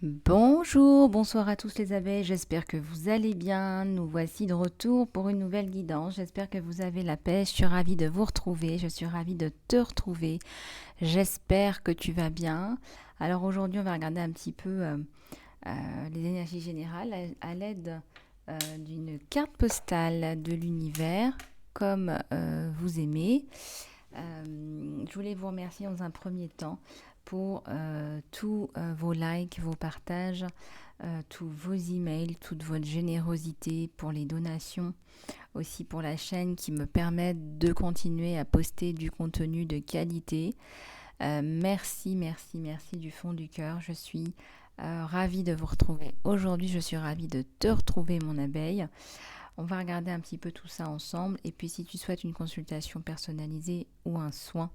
Bonjour, bonsoir à tous les abeilles, j'espère que vous allez bien. Nous voici de retour pour une nouvelle guidance. J'espère que vous avez la paix. Je suis ravie de vous retrouver, je suis ravie de te retrouver. J'espère que tu vas bien. Alors aujourd'hui, on va regarder un petit peu les énergies générales à l'aide d'une carte postale de l'univers, comme vous aimez. Je voulais vous remercier dans un premier temps pour tous vos likes, vos partages, tous vos emails, toute votre générosité pour les donations, aussi pour la chaîne qui me permettent de continuer à poster du contenu de qualité. Merci, merci, merci du fond du cœur. Je suis ravie de vous retrouver. Aujourd'hui, je suis ravie de te retrouver, mon abeille. On va regarder un petit peu tout ça ensemble. Et puis, si tu souhaites une consultation personnalisée ou un soin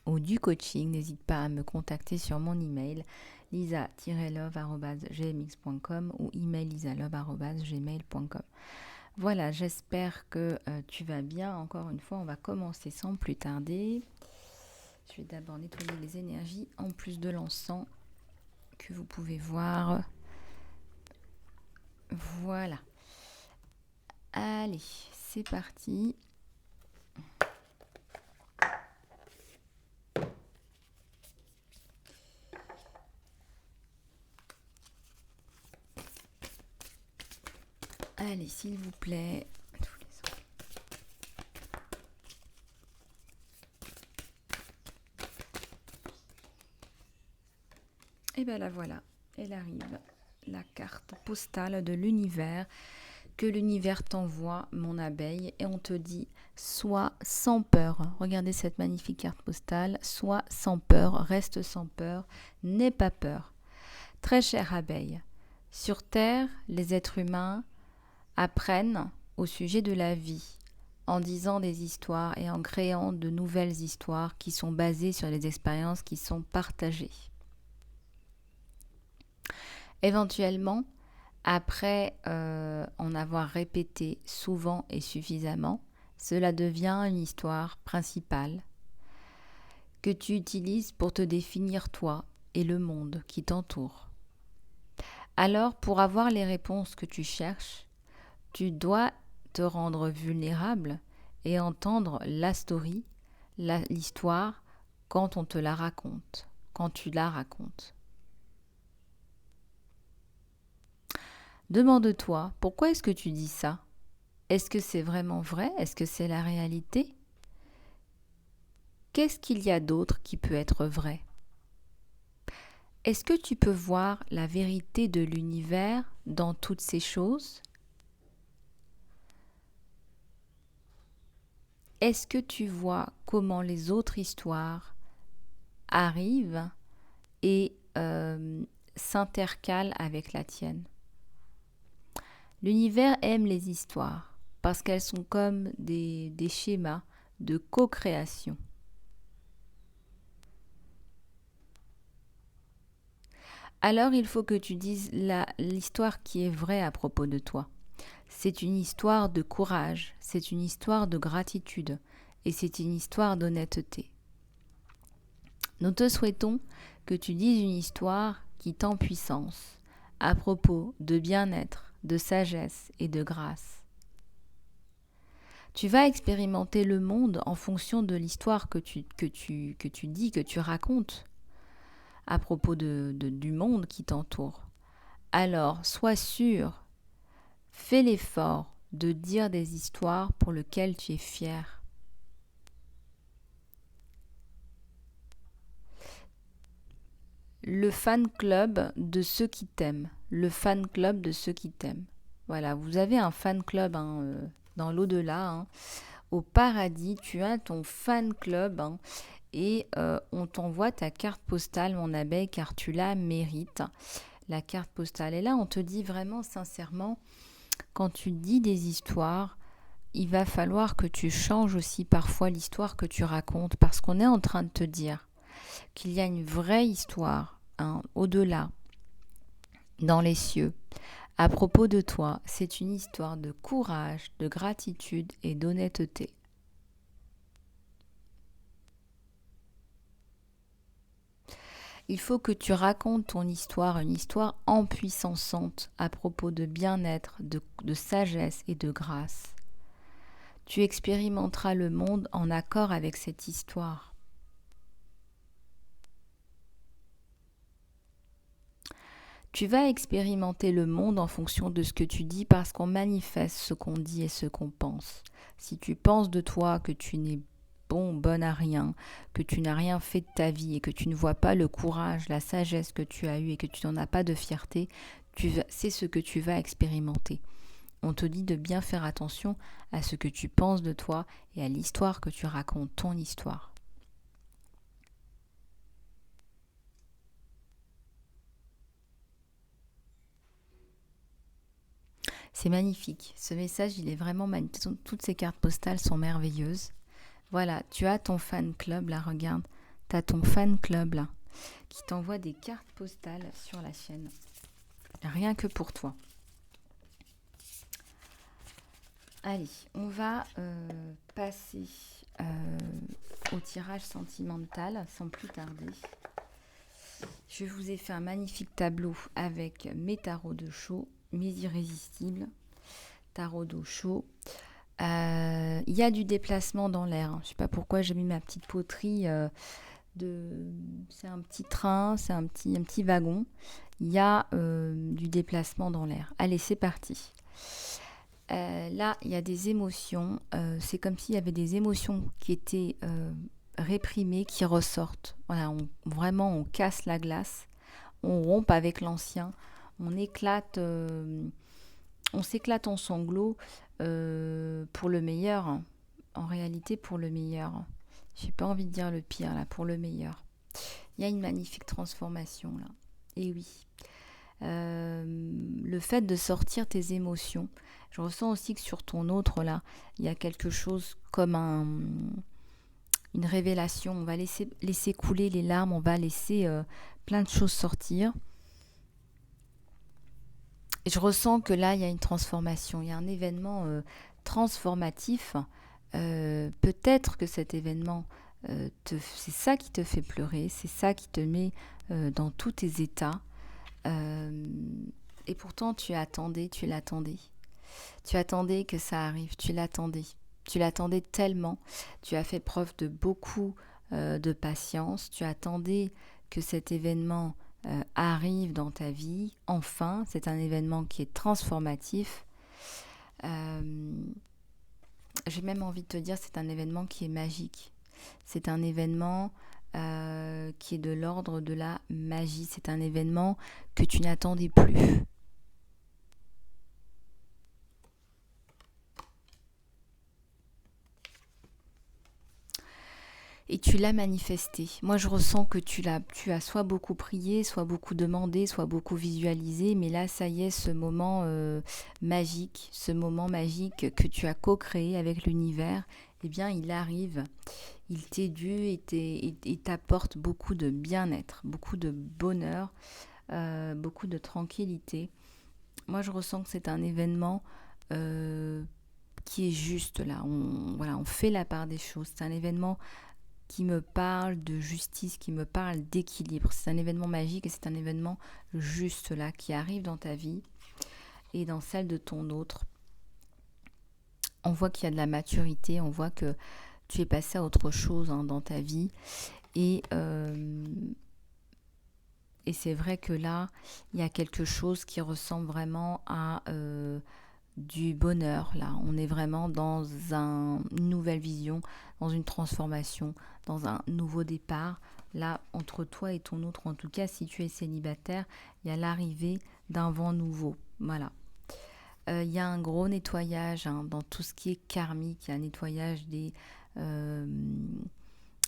ou du coaching, n'hésite pas à me contacter sur mon email lisa-love@gmx.com ou email lisalove@gmail.com. Voilà, j'espère que tu vas bien. Encore une fois, on va commencer sans plus tarder. Je vais d'abord nettoyer les énergies en plus de l'encens que vous pouvez voir. Voilà. Allez, c'est parti. Allez, s'il vous plaît. Et bien la voilà, elle arrive. La carte postale de l'univers que l'univers t'envoie, mon abeille, et on te dit sois sans peur. Regardez cette magnifique carte postale. Sois sans peur, reste sans peur, n'aie pas peur. Très chère abeille, sur Terre, les êtres humains apprennent au sujet de la vie en disant des histoires et en créant de nouvelles histoires qui sont basées sur les expériences qui sont partagées. Éventuellement, après en avoir répété souvent et suffisamment, cela devient une histoire principale que tu utilises pour te définir toi et le monde qui t'entoure. Alors, pour avoir les réponses que tu cherches, tu dois te rendre vulnérable et entendre la story, l'histoire, quand on te la raconte, quand tu la racontes. Demande-toi, pourquoi est-ce que tu dis ça? Est-ce que c'est vraiment vrai? Est-ce que c'est la réalité? Qu'est-ce qu'il y a d'autre qui peut être vrai? Est-ce que tu peux voir la vérité de l'univers dans toutes ces choses? Est-ce que tu vois comment les autres histoires arrivent et s'intercalent avec la tienne? L'univers aime les histoires parce qu'elles sont comme des schémas de co-création. Alors il faut que tu dises l'histoire qui est vraie à propos de toi. C'est une histoire de courage, c'est une histoire de gratitude et c'est une histoire d'honnêteté. Nous te souhaitons que tu dises une histoire qui t'en puissance à propos de bien-être, de sagesse et de grâce. Tu vas expérimenter le monde en fonction de l'histoire que tu dis, que tu racontes à propos du monde qui t'entoure. Alors, sois sûr, fais l'effort de dire des histoires pour lesquelles tu es fier. Le fan club de ceux qui t'aiment. Le fan club de ceux qui t'aiment. Voilà, vous avez un fan club dans l'au-delà. Au paradis, tu as ton fan club et on t'envoie ta carte postale, mon abeille, car tu la mérites. La carte postale. Et là, on te dit vraiment sincèrement, quand tu dis des histoires, il va falloir que tu changes aussi parfois l'histoire que tu racontes, parce qu'on est en train de te dire qu'il y a une vraie histoire au-delà, dans les cieux. À propos de toi, c'est une histoire de courage, de gratitude et d'honnêteté. Il faut que tu racontes ton histoire, une histoire empuissante à propos de bien-être, de sagesse et de grâce. Tu expérimenteras le monde en accord avec cette histoire. Tu vas expérimenter le monde en fonction de ce que tu dis parce qu'on manifeste ce qu'on dit et ce qu'on pense. Si tu penses de toi que tu n'es bonne à rien, que tu n'as rien fait de ta vie et que tu ne vois pas le courage, la sagesse que tu as eue et que tu n'en as pas de fierté, c'est ce que tu vas expérimenter. On te dit de bien faire attention à ce que tu penses de toi et à l'histoire que tu racontes, ton histoire. C'est magnifique. Ce message, il est vraiment magnifique. Toutes ces cartes postales sont merveilleuses. Voilà, tu as ton fan club là, regarde. Tu as ton fan club là, qui t'envoie des cartes postales sur la chaîne. Rien que pour toi. Allez, on va passer au tirage sentimental sans plus tarder. Je vous ai fait un magnifique tableau avec mes tarots de chaud, mes irrésistibles, tarot d'eau chaud. Il y a du déplacement dans l'air. Je ne sais pas pourquoi j'ai mis ma petite poterie. C'est un petit train, c'est un petit wagon. Il y a du déplacement dans l'air. Allez, c'est parti. Là, il y a des émotions. C'est comme s'il y avait des émotions qui étaient réprimées, qui ressortent. Voilà, vraiment, on casse la glace. On rompt avec l'ancien. On éclate... on s'éclate en sanglots pour le meilleur. En réalité, pour le meilleur. J'ai pas envie de dire le pire, là, pour le meilleur. Il y a une magnifique transformation, là. Et oui. Le fait de sortir tes émotions. Je ressens aussi que sur ton autre, là, il y a quelque chose comme une révélation. On va laisser couler les larmes, on va laisser plein de choses sortir. Et je ressens que là, il y a une transformation, il y a un événement transformatif. Peut-être que cet événement, c'est ça qui te fait pleurer, c'est ça qui te met dans tous tes états. Et pourtant, tu l'attendais. Tu attendais que ça arrive, tu l'attendais. Tu l'attendais tellement. Tu as fait preuve de beaucoup de patience. Tu attendais que cet événement arrive dans ta vie. Enfin, c'est un événement qui est transformatif. J'ai même envie de te dire, c'est un événement qui est magique. C'est un événement qui est de l'ordre de la magie. C'est un événement que tu n'attendais plus. Et tu l'as manifesté. Moi, je ressens que tu as soit beaucoup prié, soit beaucoup demandé, soit beaucoup visualisé. Mais là, ça y est, ce moment magique que tu as co-créé avec l'univers, eh bien, il arrive. Il t'est dû et t'apporte beaucoup de bien-être, beaucoup de bonheur, beaucoup de tranquillité. Moi, je ressens que c'est un événement qui est juste là. On fait la part des choses. C'est un événement qui me parle de justice, qui me parle d'équilibre. C'est un événement magique et c'est un événement juste là qui arrive dans ta vie et dans celle de ton autre. On voit qu'il y a de la maturité, on voit que tu es passé à autre chose dans ta vie et c'est vrai que là, il y a quelque chose qui ressemble vraiment à du bonheur. Là, on est vraiment dans une nouvelle vision, dans une transformation, dans un nouveau départ. Là, entre toi et ton autre, en tout cas, si tu es célibataire, il y a l'arrivée d'un vent nouveau. Voilà. Il y a un gros nettoyage dans tout ce qui est karmique. Il y a un nettoyage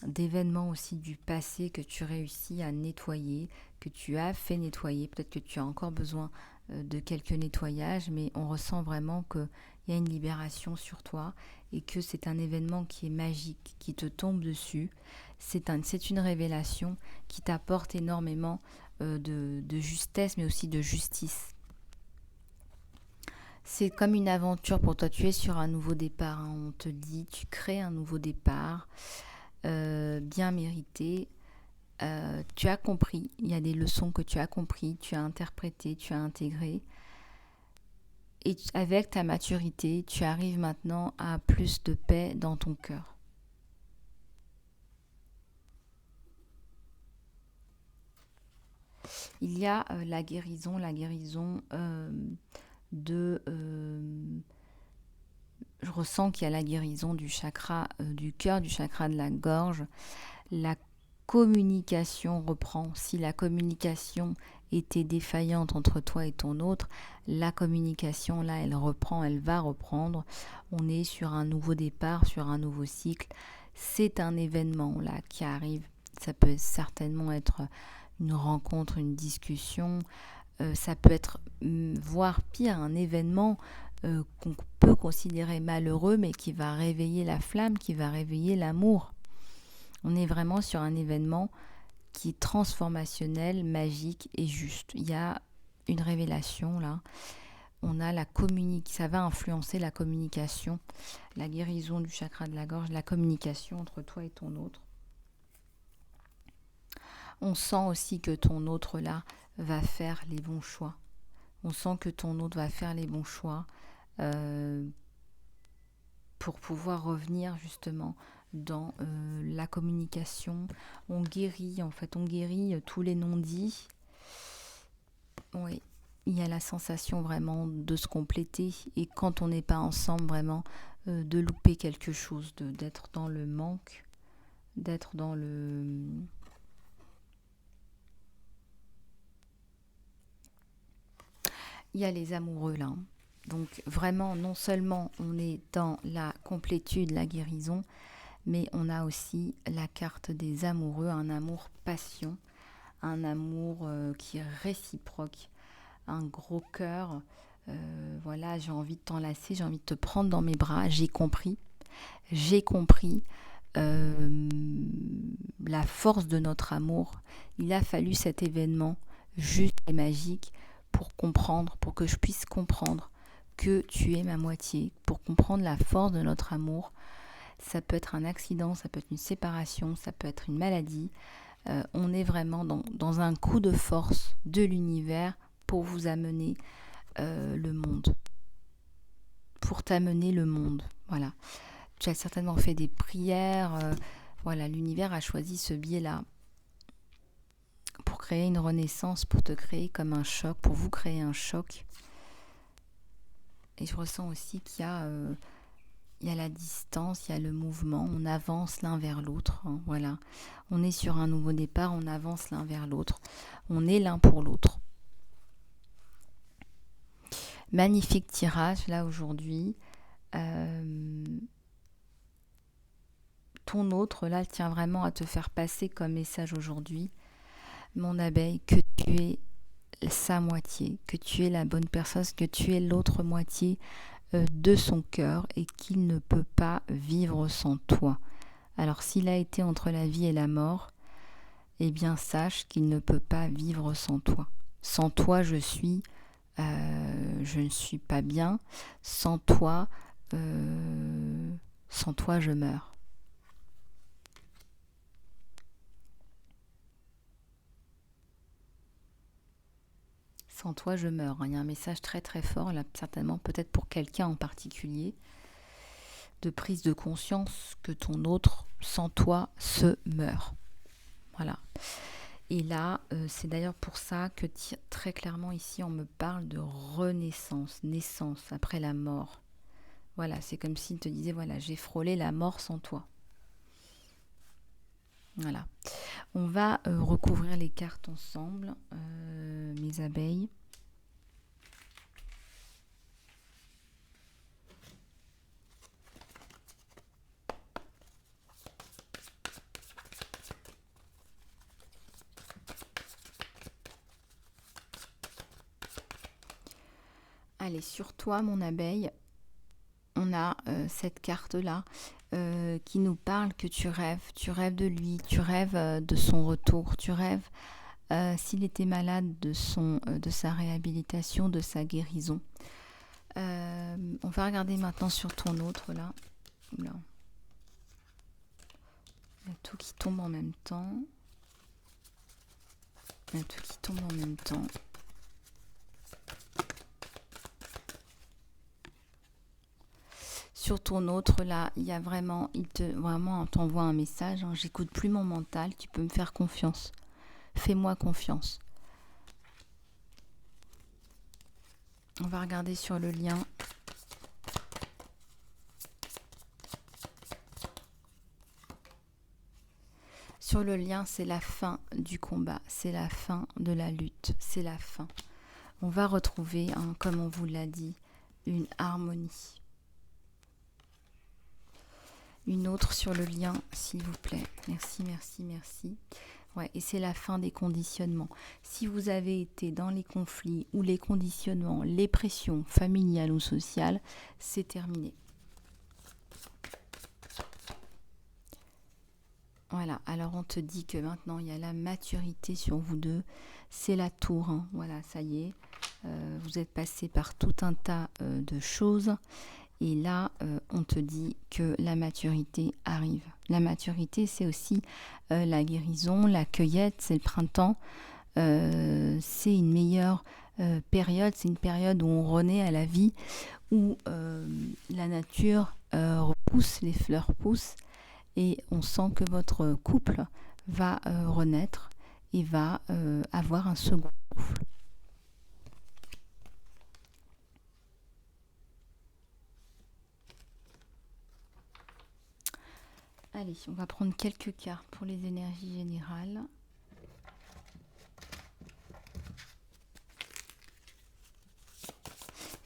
d'événements aussi du passé que tu réussis à nettoyer, que tu as fait nettoyer. Peut-être que tu as encore besoin de quelques nettoyages, mais on ressent vraiment qu'il y a une libération sur toi et que c'est un événement qui est magique, qui te tombe dessus. C'est une révélation qui t'apporte énormément de justesse, mais aussi de justice. C'est comme une aventure pour toi. Tu es sur un nouveau départ. On te dit, tu crées un nouveau départ bien mérité. Tu as compris, il y a des leçons que tu as compris, tu as interprété, tu as intégré. Et avec ta maturité, tu arrives maintenant à plus de paix dans ton cœur. Il y a la guérison de... je ressens qu'il y a la guérison du chakra du cœur, du chakra de la gorge. La communication reprend. Si la communication était défaillante entre toi et ton autre, la communication, là, elle reprend, elle va reprendre. On est sur un nouveau départ, sur un nouveau cycle. C'est un événement, là, qui arrive. Ça peut certainement être une rencontre, une discussion. Ça peut être, voire pire, un événement qu'on peut considérer malheureux, mais qui va réveiller la flamme, qui va réveiller l'amour. On est vraiment sur un événement qui est transformationnel, magique et juste. Il y a une révélation là. On a ça va influencer la communication, la guérison du chakra de la gorge, la communication entre toi et ton autre. On sent aussi que ton autre là va faire les bons choix. On sent que ton autre va faire les bons choix pour pouvoir revenir justement dans la communication. On guérit tous les non-dits. Oui, il y a la sensation vraiment de se compléter et quand on n'est pas ensemble vraiment de louper quelque chose, d'être dans le manque, d'être dans le... Il y a les amoureux là. Donc vraiment, non seulement on est dans la complétude, la guérison, mais on a aussi la carte des amoureux, un amour passion, un amour qui est réciproque, un gros cœur. Voilà, j'ai envie de t'enlacer, j'ai envie de te prendre dans mes bras, j'ai compris la force de notre amour. Il a fallu cet événement juste et magique pour comprendre, pour que je puisse comprendre que tu es ma moitié, pour comprendre la force de notre amour. Ça peut être un accident, ça peut être une séparation, ça peut être une maladie. On est vraiment dans un coup de force de l'univers pour vous amener le monde. Pour t'amener le monde. Voilà. Tu as certainement fait des prières. Voilà, l'univers a choisi ce biais-là pour créer une renaissance, pour te créer comme un choc, pour vous créer un choc. Et je ressens aussi qu'il y a la distance, il y a le mouvement, on avance l'un vers l'autre, hein, voilà. On est sur un nouveau départ, on avance l'un vers l'autre, on est l'un pour l'autre. Magnifique tirage là aujourd'hui. Ton autre là tient vraiment à te faire passer comme message aujourd'hui, mon abeille, que tu es sa moitié, que tu es la bonne personne, que tu es l'autre moitié de son cœur et qu'il ne peut pas vivre sans toi. Alors s'il a été entre la vie et la mort, eh bien sache qu'il ne peut pas vivre sans toi. Sans toi je ne suis pas bien. Sans toi je meurs. Sans toi je meurs. Il y a un message très très fort là, certainement peut-être pour quelqu'un en particulier, de prise de conscience que ton autre sans toi se meurt. Voilà. Et là, c'est d'ailleurs pour ça que très clairement ici, on me parle de renaissance, naissance après la mort. Voilà, c'est comme s'il te disait, voilà, j'ai frôlé la mort sans toi. Voilà. On va recouvrir les cartes ensemble, mes abeilles. Allez, sur toi, mon abeille, on a cette carte-là qui nous parle que tu rêves de lui, tu rêves de son retour, tu rêves s'il était malade de sa réhabilitation, de sa guérison. On va regarder maintenant sur ton autre là. Oula. Il y a tout qui tombe en même temps. Il y a tout qui tombe en même temps. Sur ton autre, là, il y a vraiment, vraiment, t'envoie un message. Hein, j'écoute plus mon mental, tu peux me faire confiance. Fais-moi confiance. On va regarder sur le lien. Sur le lien, c'est la fin du combat, c'est la fin de la lutte, c'est la fin. On va retrouver, hein, comme on vous l'a dit, une harmonie. Une autre sur le lien, s'il vous plaît. Merci, merci, merci. Ouais, et c'est la fin des conditionnements. Si vous avez été dans les conflits ou les conditionnements, les pressions familiales ou sociales, c'est terminé. Voilà, alors on te dit que maintenant il y a la maturité sur vous deux, c'est la tour, hein. Voilà, ça y est, vous êtes passé par tout un tas de choses et là on te dit que la maturité arrive. La maturité c'est aussi la guérison, la cueillette, c'est le printemps, c'est une meilleure période, c'est une période où on renaît à la vie, où la nature repousse, les fleurs poussent. Et on sent que votre couple va renaître et va avoir un second souffle. Allez, on va prendre quelques cartes pour les énergies générales.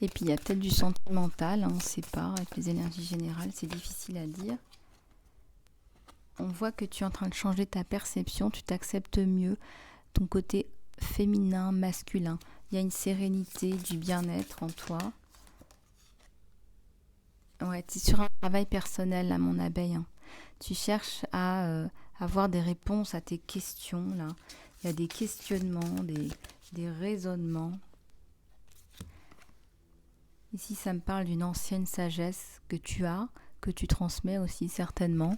Et puis il y a peut-être du sentimental, hein, on ne sait pas, avec les énergies générales, c'est difficile à dire. On voit que tu es en train de changer ta perception, tu t'acceptes mieux, ton côté féminin, masculin. Il y a une sérénité, du bien-être en toi. Ouais, tu es sur un travail personnel, là, mon abeille. Hein. Tu cherches à avoir des réponses à tes questions, là. Il y a des questionnements, des raisonnements. Ici, ça me parle d'une ancienne sagesse que tu as, que tu transmets aussi certainement.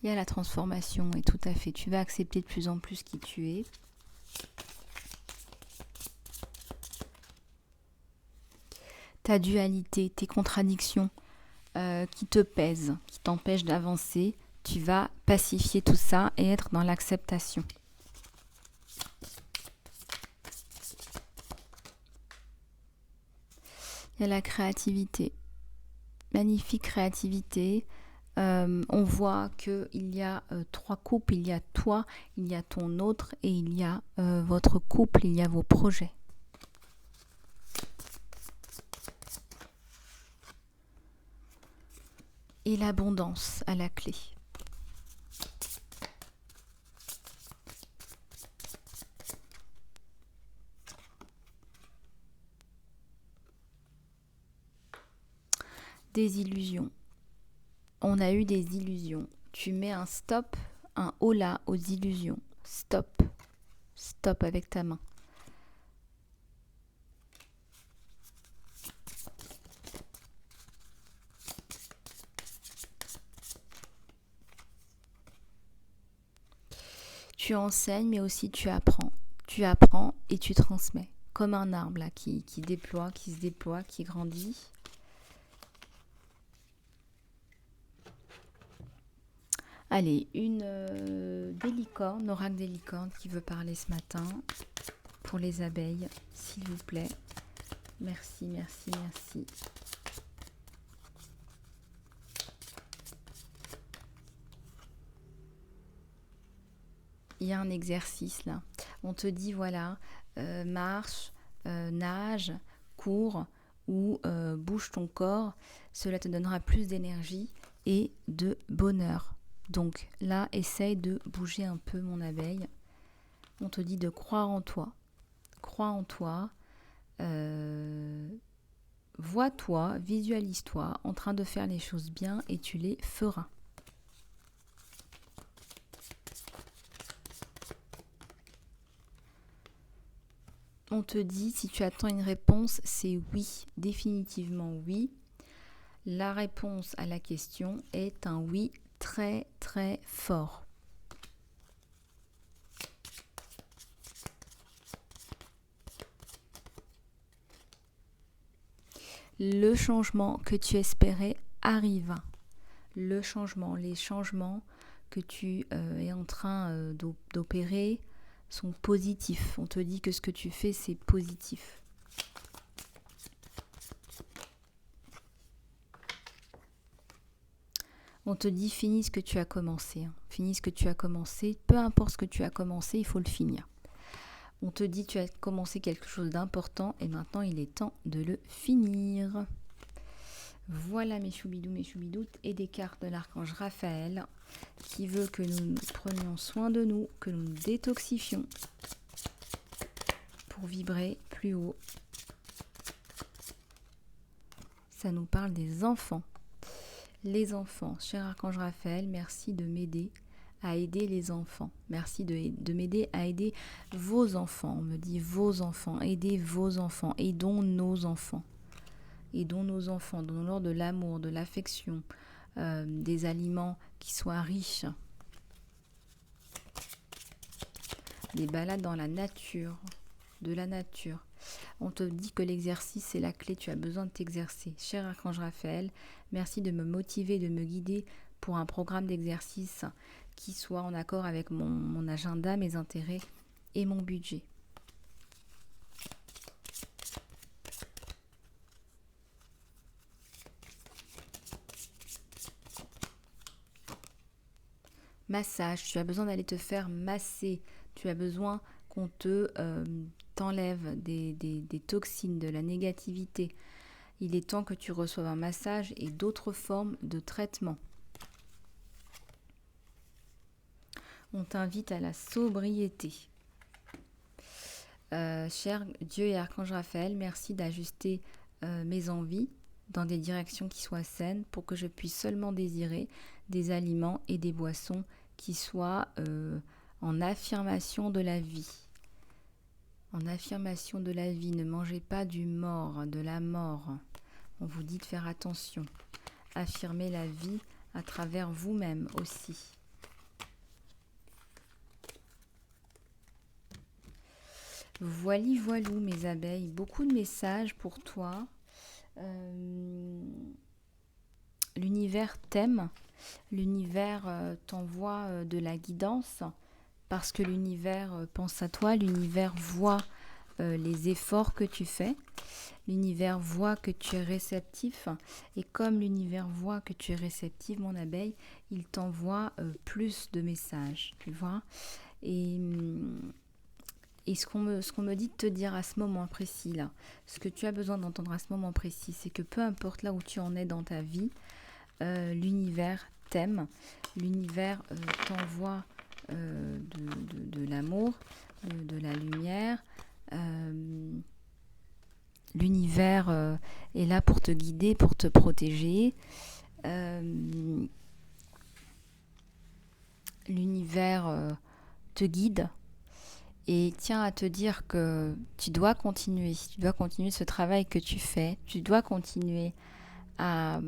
Il y a la transformation, et tout à fait. Tu vas accepter de plus en plus qui tu es. Ta dualité, tes contradictions qui te pèsent, qui t'empêchent d'avancer, tu vas pacifier tout ça et être dans l'acceptation. Il y a la créativité. Magnifique créativité. On voit qu'il y a 3 couples, il y a toi, il y a ton autre et il y a votre couple, il y a vos projets. Et l'abondance à la clé. Des illusions. On a eu des illusions. Tu mets un stop, un holà aux illusions. Stop. Stop avec ta main. Tu enseignes, mais aussi tu apprends. Tu apprends et tu transmets. Comme un arbre là, qui déploie, qui se déploie, qui grandit. Allez, une des licornes, oracle des licornes qui veut parler ce matin pour les abeilles, s'il vous plaît. Merci, merci, merci. Il y a un exercice là. On te dit voilà, marche, nage, cours ou bouge ton corps. Cela te donnera plus d'énergie et de bonheur. Donc là, essaye de bouger un peu mon abeille. On te dit de croire en toi. Crois en toi. Vois-toi, visualise-toi en train de faire les choses bien et tu les feras. On te dit, si tu attends une réponse, c'est oui, définitivement oui. La réponse à la question est un oui très très fort. Le changement que tu espérais arrive. Le changement, les changements que tu es en train d'opérer sont positifs. On te dit que ce que tu fais, c'est positif. On te dit finis ce que tu as commencé. Finis ce que tu as commencé. Peu importe ce que tu as commencé, il faut le finir. On te dit tu as commencé quelque chose d'important et maintenant il est temps de le finir. Voilà mes choubidous, mes choubidoutes et des cartes de l'archange Raphaël qui veut que nous prenions soin de nous, que nous nous détoxifions pour vibrer plus haut. Ça nous parle des enfants. Les enfants, cher archange Raphaël, merci de m'aider à aider les enfants. Merci de m'aider à aider vos enfants. On me dit vos enfants, aidez vos enfants, aidons nos enfants. Aidons nos enfants, donnons-leur de l'amour, de l'affection, des aliments qui soient riches. Des balades dans la nature, de la nature. On te dit que l'exercice c'est la clé, tu as besoin de t'exercer. Cher archange Raphaël, merci de me motiver, de me guider pour un programme d'exercice qui soit en accord avec mon agenda, mes intérêts et mon budget. Massage, tu as besoin d'aller te faire masser, tu as besoin qu'on t'enlève des toxines, de la négativité. Il est temps que tu reçoives un massage et d'autres formes de traitement. On t'invite à la sobriété. Cher Dieu et Archange Raphaël, merci d'ajuster mes envies dans des directions qui soient saines pour que je puisse seulement désirer des aliments et des boissons qui soient en affirmation de la vie. En affirmation de la vie, ne mangez pas du mort, de la mort. On vous dit de faire attention. Affirmez la vie à travers vous-même aussi. Voilou mes abeilles, beaucoup de messages pour toi. L'univers t'aime, l'univers t'envoie de la guidance parce que l'univers pense à toi, l'univers voit les efforts que tu fais, l'univers voit que tu es réceptif et comme l'univers voit que tu es réceptif, mon abeille, il t'envoie plus de messages, tu vois. Et ce qu'on me dit de te dire à ce moment précis là, ce que tu as besoin d'entendre à ce moment précis, c'est que peu importe là où tu en es dans ta vie, l'univers t'aime, l'univers t'envoie de l'amour, de la lumière. L'univers est là pour te guider, pour te protéger. L'univers te guide. Et tiens à te dire que tu dois continuer ce travail que tu fais, tu dois continuer à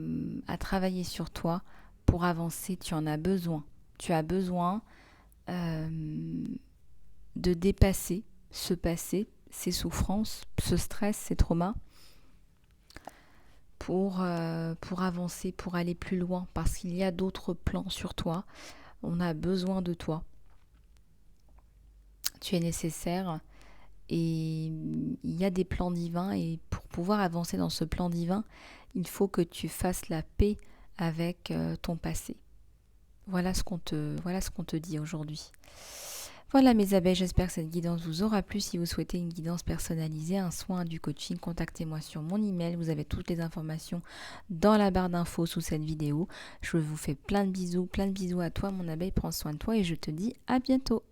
travailler sur toi pour avancer, tu en as besoin. Tu as besoin de dépasser ce passé, ces souffrances, ce stress, ces traumas, pour avancer, pour aller plus loin, parce qu'il y a d'autres plans sur toi. On a besoin de toi. Tu es nécessaire et il y a des plans divins et pour pouvoir avancer dans ce plan divin, il faut que tu fasses la paix avec ton passé. Voilà ce qu'on te dit aujourd'hui. Voilà mes abeilles, j'espère que cette guidance vous aura plu. Si vous souhaitez une guidance personnalisée, un soin, du coaching, contactez-moi sur mon email. Vous avez toutes les informations dans la barre d'infos sous cette vidéo. Je vous fais plein de bisous à toi mon abeille, prends soin de toi et je te dis à bientôt.